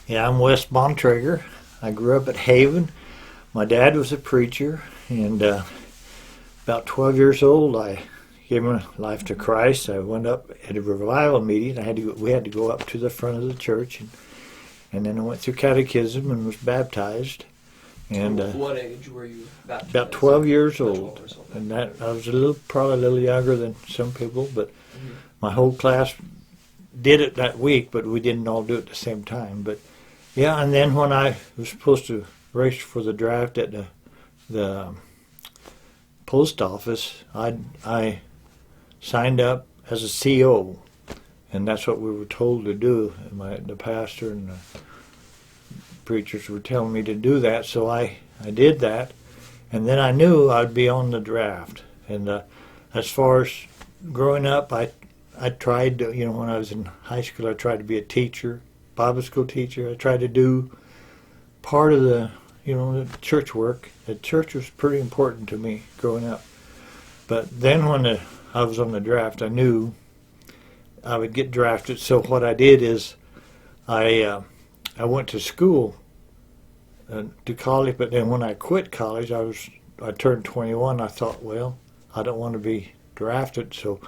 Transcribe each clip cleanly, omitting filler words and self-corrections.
Yeah, I'm Wes Bontrager. I grew up at Haven. My dad was a preacher, and about 12 years old, I gave my life to Christ. I went up at a revival meeting. We had to go up to the front of the church, and then I went through catechism and was baptized. And what age were you baptized? About 12 years About old. 12 years old. And that I was probably a little younger than some people, but my whole class did it that week, but we didn't all do it at the same time. But yeah, and then when I was supposed to race for the draft at the post office, I signed up as a CO, and that's what we were told to do. The pastor and the preachers were telling me to do that, so I did that, and then I knew I'd be on the draft. And as far as growing up, I tried to, when I was in high school, I tried to be a teacher, Bible school teacher. I tried to do part of the church work. The church was pretty important to me growing up. But then when I was on the draft, I knew I would get drafted. So what I did is I went to school, to college, but then when I quit college, I turned 21. I thought, well, I don't want to be drafted, so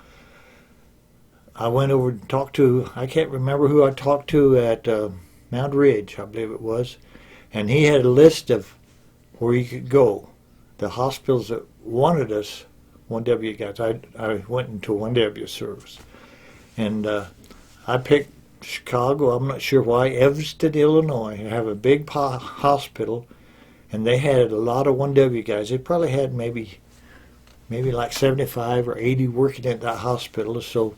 I went over and talked to, I can't remember who I talked to at Mount Ridge, I believe it was, and he had a list of where you could go, the hospitals that wanted us, 1W guys. I went into 1W service, and I picked Chicago. I'm not sure why. Evanston, Illinois. They have a big hospital, and they had a lot of 1W guys. They probably had maybe like 75 or 80 working at that hospital. So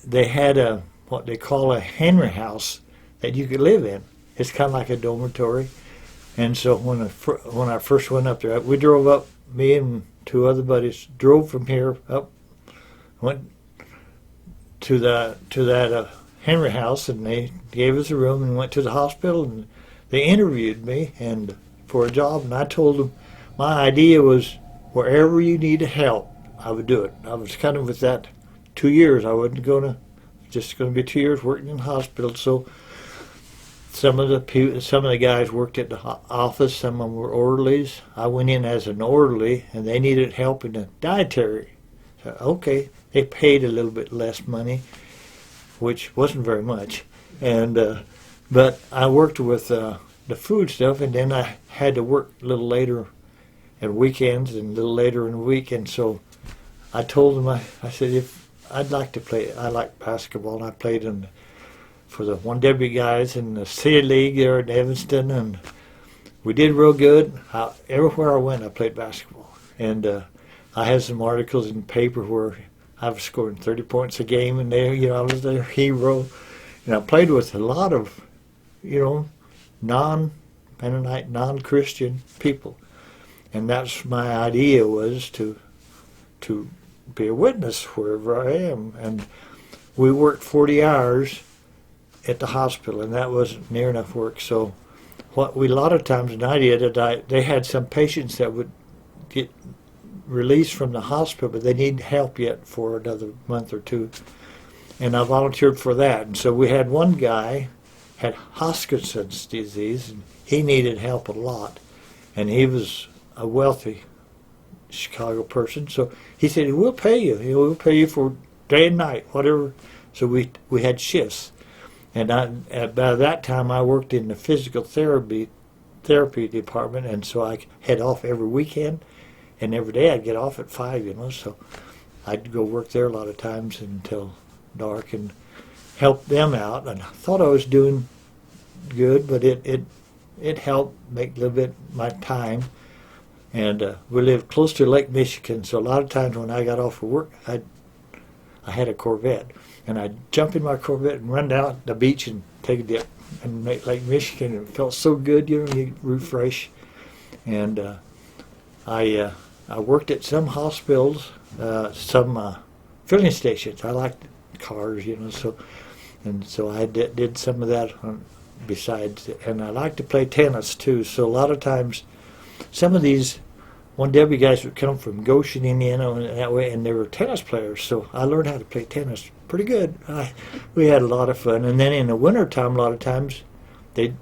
they had what they call a Henry house that you could live in. It's kind of like a dormitory. And so when I first went up there, we drove up. Me and two other buddies drove from here up, went to that Henry house, and they gave us a room and went to the hospital, and they interviewed me and for a job, and I told them my idea was wherever you needed help, I would do it. I was kind of with that 2 years. I wasn't just going to be 2 years working in the hospital. So some of the guys worked at the office. Some of them were orderlies. I went in as an orderly, and they needed help in the dietary. So, okay, they paid a little bit less money, which wasn't very much, and but I worked with the food stuff, and then I had to work a little later at weekends and a little later in the week, and so I told them, I said, if I'd like to play, I like basketball, and I played for the 1W guys in the city league there in Evanston, and we did real good. Everywhere I went, I played basketball, and I had some articles in the paper where I was scoring 30 points a game, and I was their hero. And I played with a lot of, non-Mennonite, non-Christian people. And that's my idea, was to be a witness wherever I am. And we worked 40 hours at the hospital, and that wasn't near enough work. So a lot of times, and I did, they had some patients that would get released from the hospital, but they need help yet for another month or two, and I volunteered for that. And so we had one guy had Hodgkin's disease, and he needed help a lot, and he was a wealthy Chicago person, so he said, we'll pay you. We'll pay you for day and night, whatever. So we had shifts, and by that time I worked in the physical therapy department, and so I had off every weekend. And every day I'd get off at 5, so I'd go work there a lot of times until dark and help them out. And I thought I was doing good, but it helped make a little bit my time. And we lived close to Lake Michigan, so a lot of times when I got off of work, I had a Corvette, and I'd jump in my Corvette and run down the beach and take a dip and make Lake Michigan. It felt so good, you refresh. And I worked at some hospitals, some filling stations. I liked cars, so I did some of that besides, and I like to play tennis too. So a lot of times, some of these 1W guys would come from Goshen, Indiana, and that way, and they were tennis players. So I learned how to play tennis pretty good. We had a lot of fun, and then in the wintertime, a lot of times they'd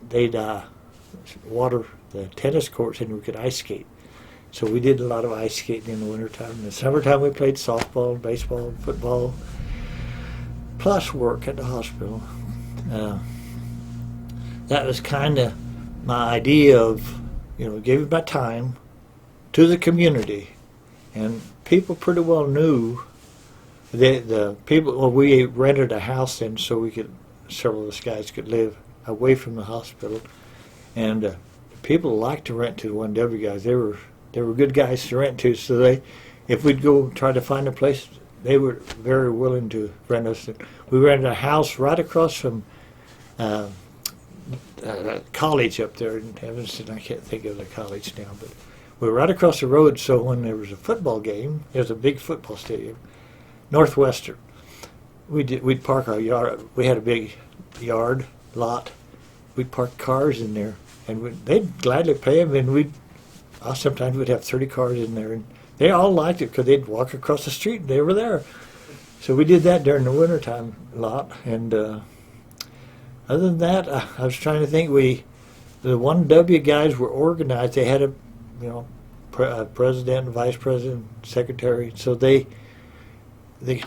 water the tennis courts and we could ice skate. So we did a lot of ice skating in the wintertime. In the summertime we played softball, baseball, football, plus work at the hospital. That was kind of my idea of, giving my time to the community. And people pretty well knew, the people, well, we rented a house then so several of us guys could live away from the hospital. And people liked to rent to the 1W guys. They were good guys to rent to, so if we'd go try to find a place, they were very willing to rent us. We rented a house right across from college up there in Evanston. I can't think of the college now, but we were right across the road, so when there was a football game, there was a big football stadium, Northwestern. We'd park our yard. We had a big yard lot. We'd park cars in there, and they'd gladly pay them, and sometimes we'd have 30 cars in there, and they all liked it because they'd walk across the street and they were there. So we did that during the wintertime a lot. And other than that, I was trying to think. The 1W guys were organized. They had a president, vice president, secretary. So they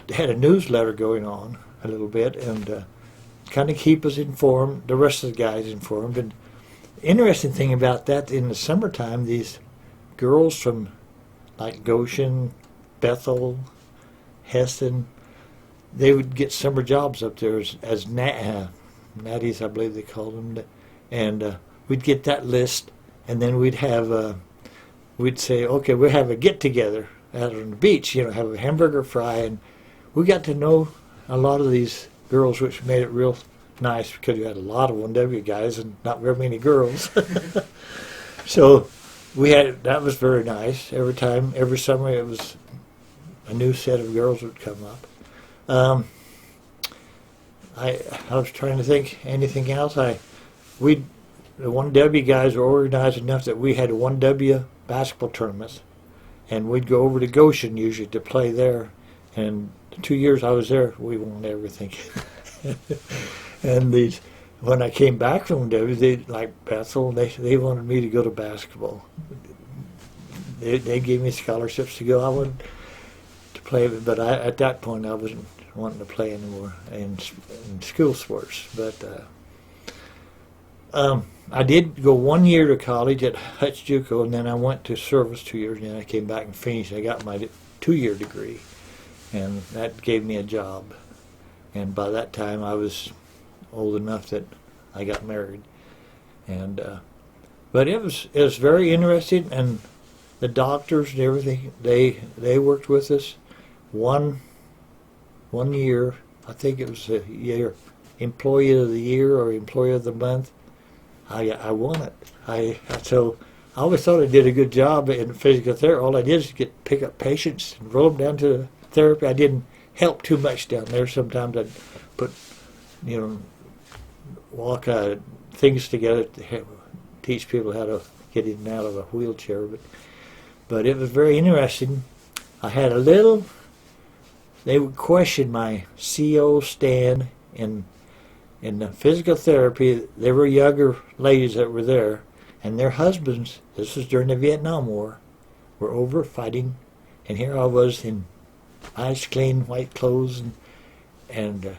had a newsletter going on a little bit and kind of keep us informed, the rest of the guys informed. And interesting thing about that, in the summertime, these girls from like Goshen, Bethel, Heston, they would get summer jobs up there as natties, I believe they called them, and we'd get that list, and then we'd say, okay, we'll have a get together out on the beach, have a hamburger fry, and we got to know a lot of these girls, which made it real nice because you had a lot of 1W guys and not very many girls. So that was very nice. Every summer it was a new set of girls would come up. I was trying to think anything else. The 1W guys were organized enough that we had 1W basketball tournaments, and we'd go over to Goshen usually to play there. And the 2 years I was there, we won everything. And when I came back from W, like Bethel, they wanted me to go to basketball. They gave me scholarships to go. I wanted to play, but at that point I wasn't wanting to play anymore in school sports. But I did go 1 year to college at Hutch JUCO, and then I went to service 2 years, and then I came back and finished. I got my 2-year degree, and that gave me a job. And by that time I was old enough that I got married. And but it was very interesting, and the doctors and everything, they worked with us. One year, I think it was a year, Employee of the Year or Employee of the Month. I won it. So I always thought I did a good job in physical therapy. All I did is pick up patients and roll them down to therapy. I didn't help too much down there. Sometimes I'd put, walk things together to teach people how to get in and out of a wheelchair. But it was very interesting. I had they would question my CO stand in the physical therapy. There were younger ladies that were there, and their husbands, this was during the Vietnam War, were over fighting, and here I was in nice, clean, white clothes, and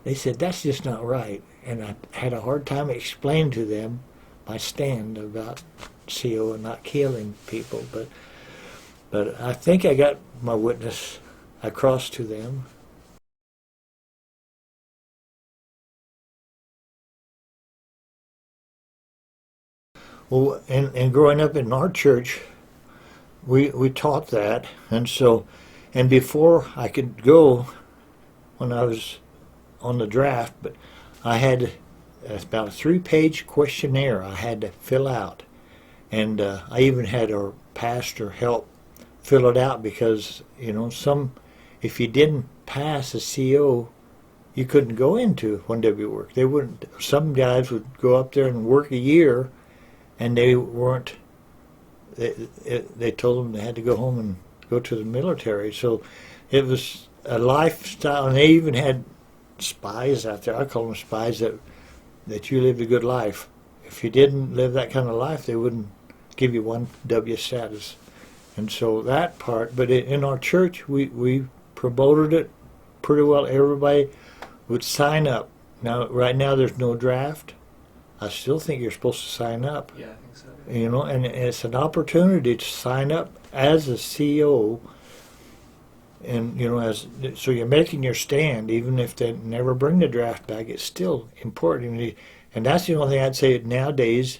they said, that's just not right. And I had a hard time explaining to them my stand about CO and not killing people, but I think I got my witness across to them. Well, and growing up in our church, we taught that, and before I could go, when I was on the draft, but I had about a 3-page questionnaire I had to fill out, and I even had our pastor help fill it out because if you didn't pass a CO, you couldn't go into 1W work. They wouldn't. Some guys would go up there and work a year, and they weren't. They told them they had to go home and go to the military. So it was a lifestyle, and they even had spies out there. I call them spies that that you lived a good life. If you didn't live that kind of life, they wouldn't give you one W status. And so that part, but in our church, we promoted it pretty well. Everybody would sign up. Now, right now, there's no draft. I still think you're supposed to sign up. Yeah, I think so. And it's an opportunity to sign up as a CO, and so you're making your stand, even if they never bring the draft back. It's still important, and that's the only thing I'd say. Nowadays,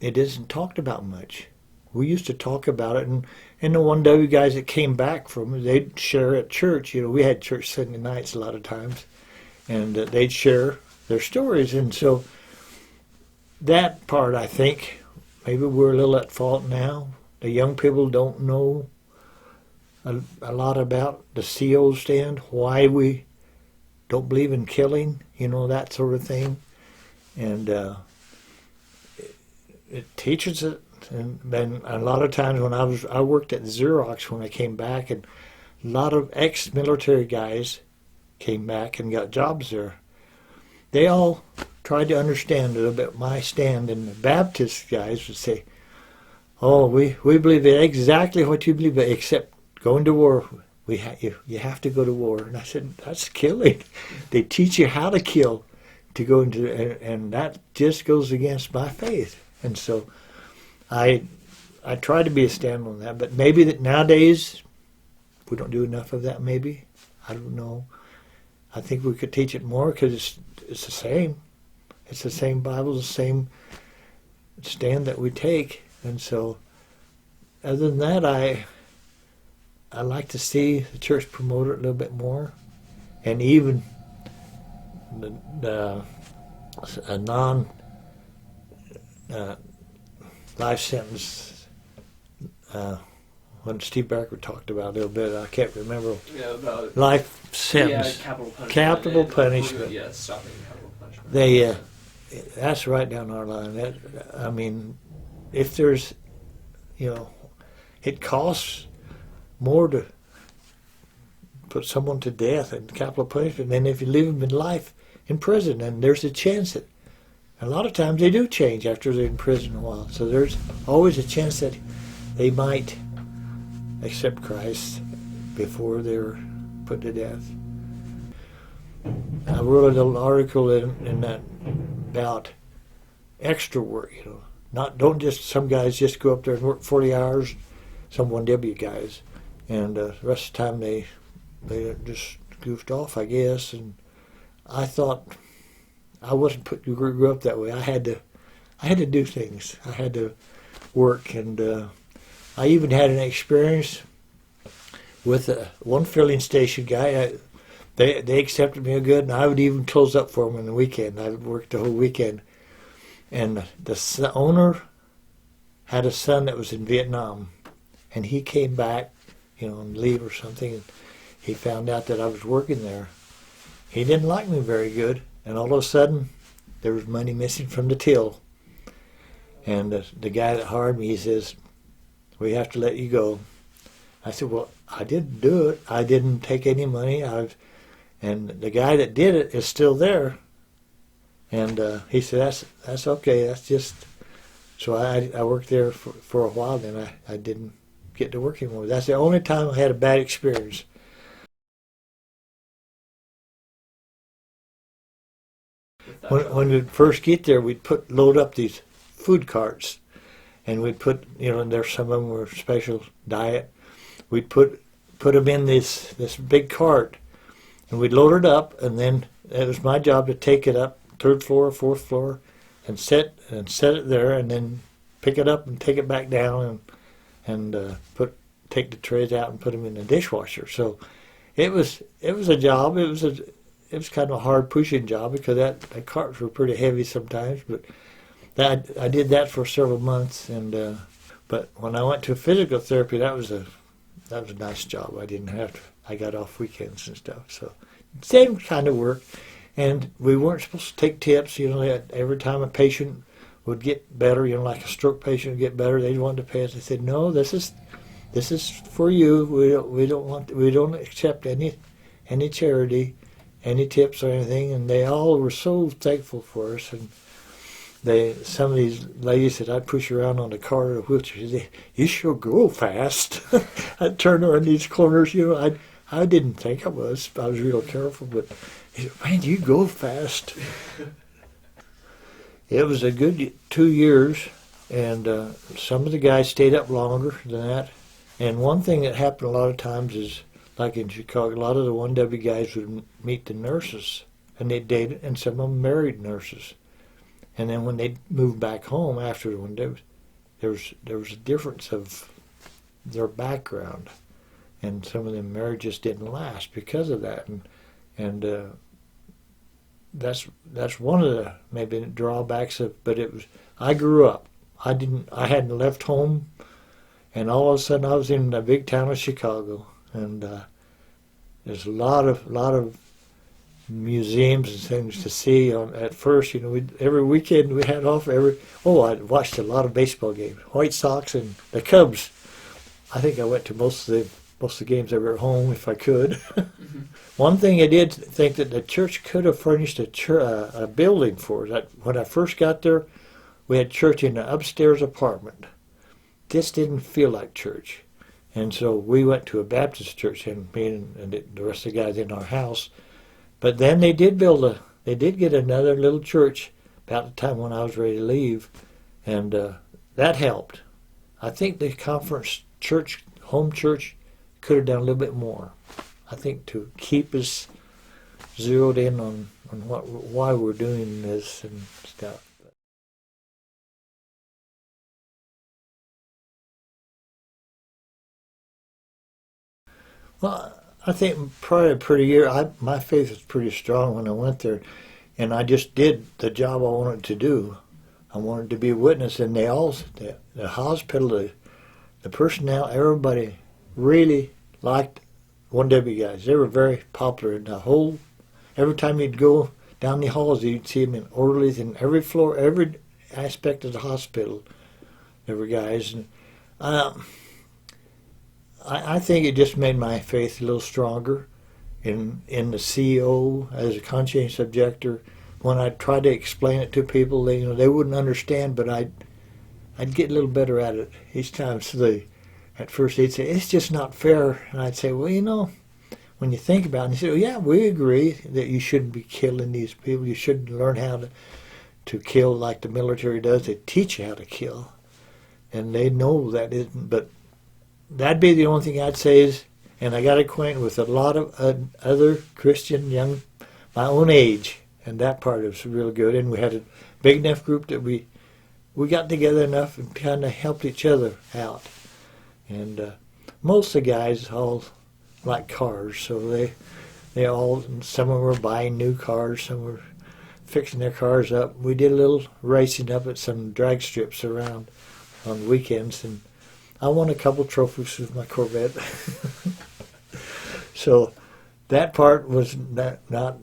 it isn't talked about much. We used to talk about it, and the 1W guys that came back from it, they'd share at church. We had church Sunday nights a lot of times, and they'd share their stories, and so that part, I think, maybe we're a little at fault now. The young people don't know a lot about the CO stand, why we don't believe in killing, that sort of thing. And it teaches it. And then a lot of times when I worked at Xerox when I came back, and a lot of ex-military guys came back and got jobs there. They all tried to understand a little bit my stand, and the Baptist guys would say, "Oh, we believe exactly what you believe, except going to war. You have to go to war." And I said, "That's killing." They teach you how to kill, to go into, and that just goes against my faith. And so I try to be a stand on that, but maybe that nowadays we don't do enough of that. Maybe, I don't know. I think we could teach it more, because it's the same. It's the same Bible, the same stand that we take. And so, other than that, I like to see the church promote it a little bit more, and even a non life sentence. When Steve Barker talked about a little bit, I can't remember. Yeah, about life sentence. Yeah, capital punishment. Capital punishment. Yeah, stopping capital punishment. They that's right down our line. I mean, if there's, it costs more to put someone to death in capital punishment than if you leave them in life in prison. And there's a chance that a lot of times they do change after they're in prison a while. So there's always a chance that they might accept Christ before they're put to death. I wrote a little article in that about extra work. Don't just, some guys just go up there and work 40 hours, some 1W guys, and the rest of the time they just goofed off, I guess. And I thought I wasn't grew up that way. I had to do things. I had to work, and I even had an experience with one filling station guy. They accepted me good, and I would even close up for them on the weekend. I would work the whole weekend. And the owner had a son that was in Vietnam, and he came back, on leave or something, and he found out that I was working there. He didn't like me very good, and all of a sudden, there was money missing from the till. And the guy that hired me, he says, "We have to let you go." I said, "Well, I didn't do it. I didn't take any money. And the guy that did it is still there." And he said, that's okay. That's just, so I worked there for a while, then I didn't get to work anymore. That's the only time I had a bad experience. When we'd first get there, we'd load up these food carts, and we'd put, and there's some of them were special diet. We'd put them in this big cart, and we'd load it up, and then it was my job to take it up, 3rd floor, 4th floor, and set it there, and then pick it up and take it back down, and take the trays out and put them in the dishwasher. So it was a job. It was kind of a hard pushing job, because the carts were pretty heavy sometimes. But I did that for several months, and but when I went to physical therapy, that was a nice job. I didn't have to. I got off weekends and stuff. So same kind of work. And we weren't supposed to take tips. Every time a patient would get better, like a stroke patient would get better, they wanted to pay us. They said, "No, this is for you. We don't accept any charity." any tips or anything, and they all were so thankful for us. And some of these ladies that I'd push around on the car or wheelchair, they, you sure go fast. I'd turn around these corners, I didn't think I was real careful, but he said, man, you go fast. It was a good 2 years, and some of the guys stayed up longer than that. And one thing that happened a lot of times is, like in Chicago, a lot of the 1W guys would meet the nurses, and they dated, and some of them married nurses. And then when they moved back home after the 1W, there was a difference of their background, and some of them marriages didn't last because of that. And that's one of the maybe drawbacks of. But it was, I grew up. I hadn't left home, and all of a sudden I was in the big town of Chicago, and there's a lot of museums and things to see. At first, every weekend we had off. I watched a lot of baseball games, White Sox and the Cubs. I think I went to most of the games that were at home if I could. Mm-hmm. One thing I did think that the church could have furnished a building for us. When I first got there, we had church in an upstairs apartment. This didn't feel like church. And so we went to a Baptist church, and me and the rest of the guys in our house. But then they did get another little church about the time when I was ready to leave, and that helped. I think the conference church, home church, could have done a little bit more. I think to keep us zeroed in on why we're doing this and stuff. Well, I think probably a pretty year. My faith was pretty strong when I went there, and I just did the job I wanted to do. I wanted to be a witness, and the hospital, the personnel, everybody really liked 1W guys. They were very popular in the whole. Every time you'd go down the halls, you'd see them in orderlies in every floor, every aspect of the hospital. There were guys, and I think it just made my faith a little stronger in the CO as a conscientious objector. When I tried to explain it to people, they wouldn't understand, but I'd get a little better at it each time. So at first they'd say, it's just not fair. And I'd say, well, when you think about it, and they say, well, yeah, we agree that you shouldn't be killing these people. You shouldn't learn how to kill like the military does. They teach you how to kill. And they know that isn't, but that'd be the only thing I'd say is, and I got acquainted with a lot of other Christian young, my own age, and that part was real good. And we had a big enough group that we got together enough and kind of helped each other out. And most of the guys all like cars, so they all, some of them were buying new cars, some were fixing their cars up. We did a little racing up at some drag strips around on weekends, and I won a couple trophies with my Corvette. So that part was not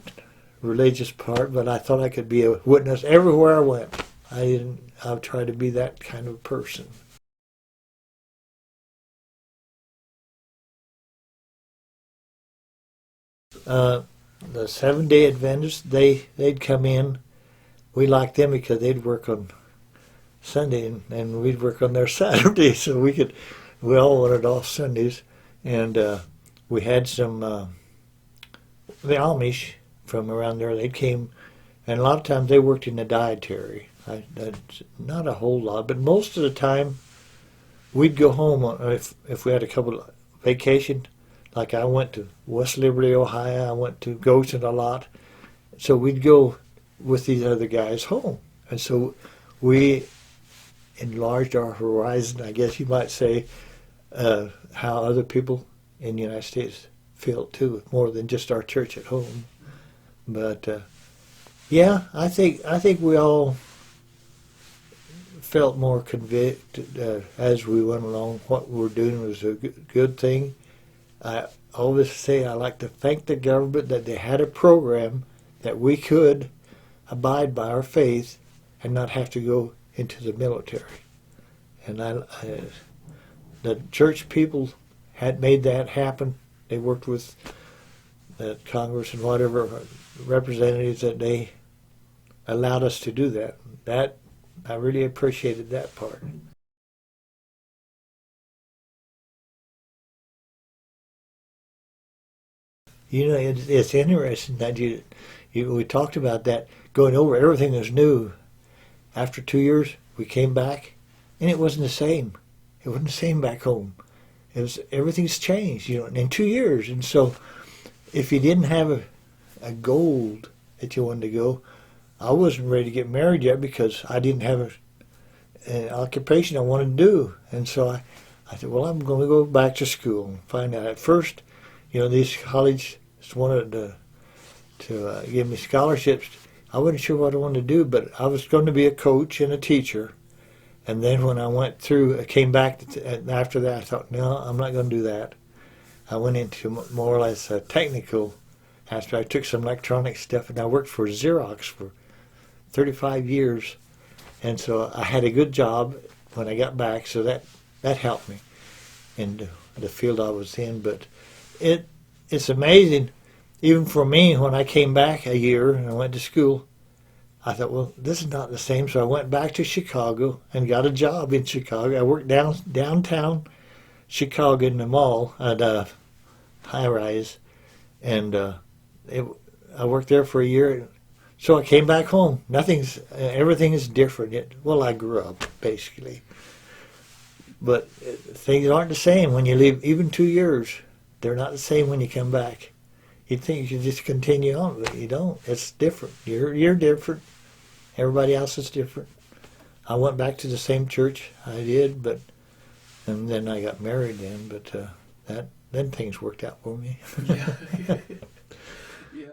religious part, but I thought I could be a witness everywhere I went. I tried to be that kind of person. The Seventh-day Adventists, they'd come in. We liked them because they'd work on Sunday and we'd work on their Saturday, so we all wanted off Sundays. And we had some the Amish from around there. They came, and a lot of times they worked in the dietary. Not a whole lot, but most of the time we'd go home if we had a couple of vacation. Like I went to West Liberty, Ohio. I went to Goshen a lot. So we'd go with these other guys home. And so we enlarged our horizon, I guess you might say, how other people in the United States feel too, more than just our church at home. But yeah, I think we all felt more convicted as we went along. What we were doing was a good thing. I always say I like to thank the government that they had a program that we could abide by our faith and not have to go into the military. And the church people had made that happen. They worked with that Congress and whatever representatives that they allowed us to do that. That I really appreciated that part. You know, it's interesting that we talked about that, going over everything that's new. After 2 years, we came back, and it wasn't the same. It wasn't the same back home. Everything's changed, you know, in 2 years. And so, if you didn't have a goal that you wanted to go, I wasn't ready to get married yet because I didn't have an occupation I wanted to do. And so I said, well, I'm going to go back to school and find out. At first, you know, these colleges wanted to give me scholarships. I wasn't sure what I wanted to do, but I was going to be a coach and a teacher. And then when I went through, I came back after that, I thought, no, I'm not going to do that. I went into more or less a technical aspect. I took some electronic stuff, and I worked for Xerox for 35 years. And so I had a good job when I got back, so that helped me in the field I was in. But it's amazing, even for me, when I came back a year and I went to school, I thought, well, this is not the same. So I went back to Chicago and got a job in Chicago. I worked downtown Chicago in the mall at a high-rise, and I worked there for a year. So I came back home. Everything is different. I grew up, basically. But things aren't the same when you leave, even 2 years. They're not the same when you come back. You'd think you should just continue on, but you don't. It's different. You're different. Everybody else is different. I went back to the same church I did, and then I got married then, but then things worked out for me. Yeah. Yeah.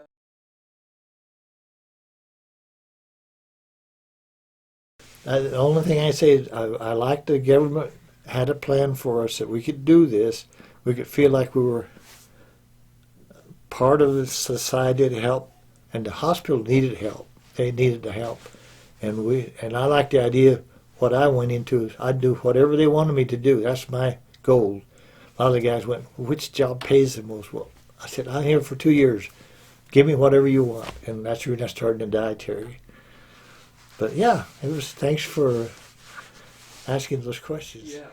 The only thing I say is I like the government had a plan for us that we could do this. We could feel like we were part of the society to help, and the hospital needed help. They needed the help, and I like the idea. What I went into is I'd do whatever they wanted me to do. That's my goal. A lot of the guys went, which job pays the most? Well, I said, I'm here for 2 years. Give me whatever you want, and that's when I started in dietary. But yeah, thanks for asking those questions. Yeah.